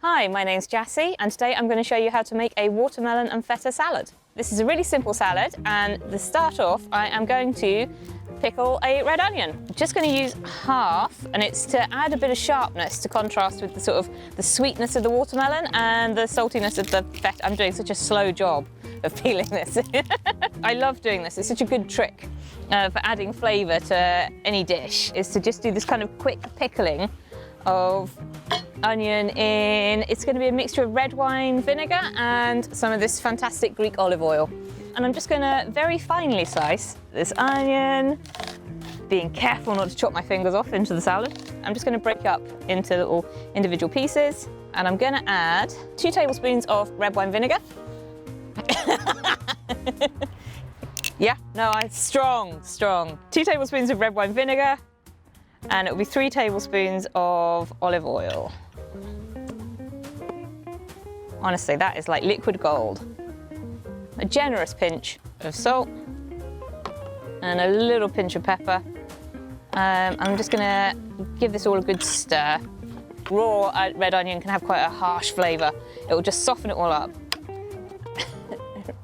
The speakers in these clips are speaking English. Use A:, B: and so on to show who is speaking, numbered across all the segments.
A: Hi, my name's Jassy, and today I'm going to show you how to make a watermelon and feta salad. This is a really simple salad, and to start off, I am going to pickle a red onion. I'm just going to use half, and it's to add a bit of sharpness to contrast with the sort of the sweetness of the watermelon and the saltiness of the feta. I'm doing such a slow job of peeling this. I love doing this. It's such a good trick for adding flavour to any dish, is to just do this kind of quick pickling of onion in, it's going to be a mixture of red wine vinegar and some of this fantastic Greek olive oil. And I'm just going to very finely slice this onion, being careful not to chop my fingers off into the salad. I'm just going to break up into little individual pieces, and I'm going to add 2 tablespoons of red wine vinegar. Yeah, no, it's strong. 2 tablespoons of red wine vinegar, and it will be 3 tablespoons of olive oil. Honestly, that is like liquid gold. A generous pinch of salt and a little pinch of pepper. I'm just gonna give this all a good stir. Raw red onion can have quite a harsh flavour. It will just soften it all up.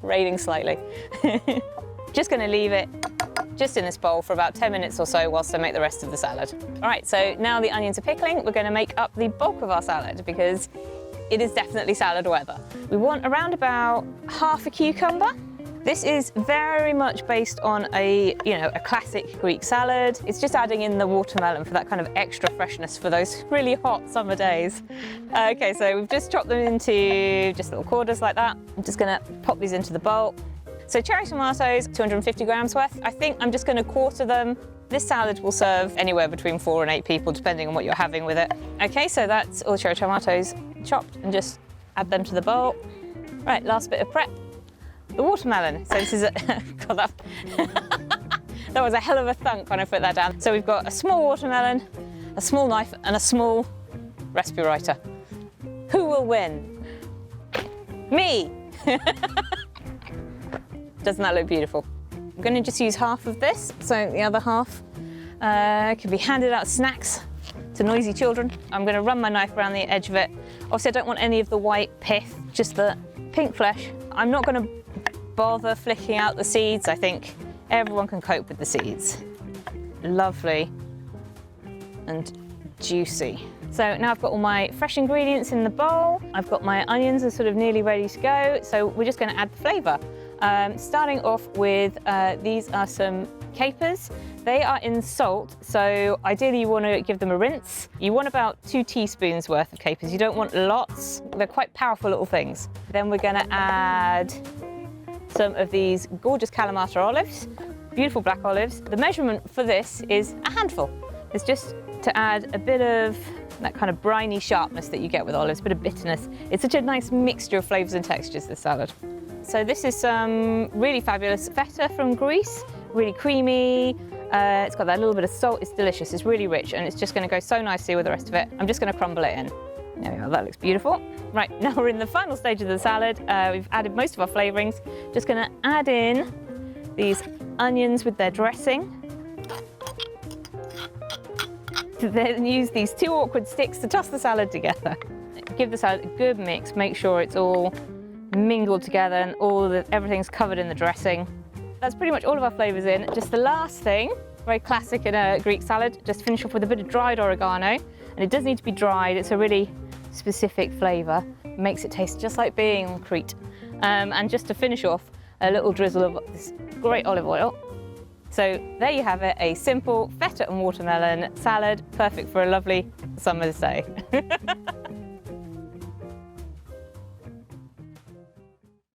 A: Raining slightly. Just gonna leave it just in this bowl for about 10 minutes or so whilst I make the rest of the salad. All right, so now the onions are pickling, we're gonna make up the bulk of our salad because it is definitely salad weather. We want around about half a cucumber. This is very much based on a classic Greek salad. It's just adding in the watermelon for that kind of extra freshness for those really hot summer days. Okay, so we've just chopped them into just little quarters like that. I'm just gonna pop these into the bowl. So cherry tomatoes, 250 grams worth. I think I'm just going to quarter them. This salad will serve anywhere between 4 and 8 people, depending on what you're having with it. Okay, so that's all the cherry tomatoes chopped, and just add them to the bowl. Right, last bit of prep. The watermelon. So this is a, God, that was a hell of a thunk when I put that down. So we've got a small watermelon, a small knife, and a small recipe writer. Who will win? Me! Doesn't that look beautiful? I'm going to just use half of this, so the other half can be handed out as snacks to noisy children. I'm going to run my knife around the edge of it. Obviously I don't want any of the white pith, just the pink flesh. I'm not going to bother flicking out the seeds. I think everyone can cope with the seeds. Lovely and juicy. So now I've got all my fresh ingredients in the bowl. I've got my onions are sort of nearly ready to go, so we're just going to add the flavour. Starting off with, these are some capers. They are in salt, so ideally you want to give them a rinse. You want about 2 teaspoons worth of capers. You don't want lots. They're quite powerful little things. Then we're going to add some of these gorgeous Kalamata olives, beautiful black olives. The measurement for this is a handful. It's just to add a bit of that kind of briny sharpness that you get with olives, a bit of bitterness. It's such a nice mixture of flavours and textures, this salad. So this is some really fabulous feta from Greece, really creamy. It's got that little bit of salt, it's delicious, it's really rich, and it's just gonna go so nicely with the rest of it. I'm just gonna crumble it in. There we are, that looks beautiful. Right, now we're in the final stage of the salad. We've added most of our flavourings. Just gonna add in these onions with their dressing. Then use these 2 awkward sticks to toss the salad together. Give the salad a good mix, make sure it's all mingled together and everything's covered in the dressing. That's pretty much all of our flavours in. Just the last thing, very classic in a Greek salad, just finish off with a bit of dried oregano. And it does need to be dried, it's a really specific flavour. It makes it taste just like being on Crete. And just to finish off, a little drizzle of this great olive oil. So there you have it, a simple feta and watermelon salad, perfect for a lovely summer's day.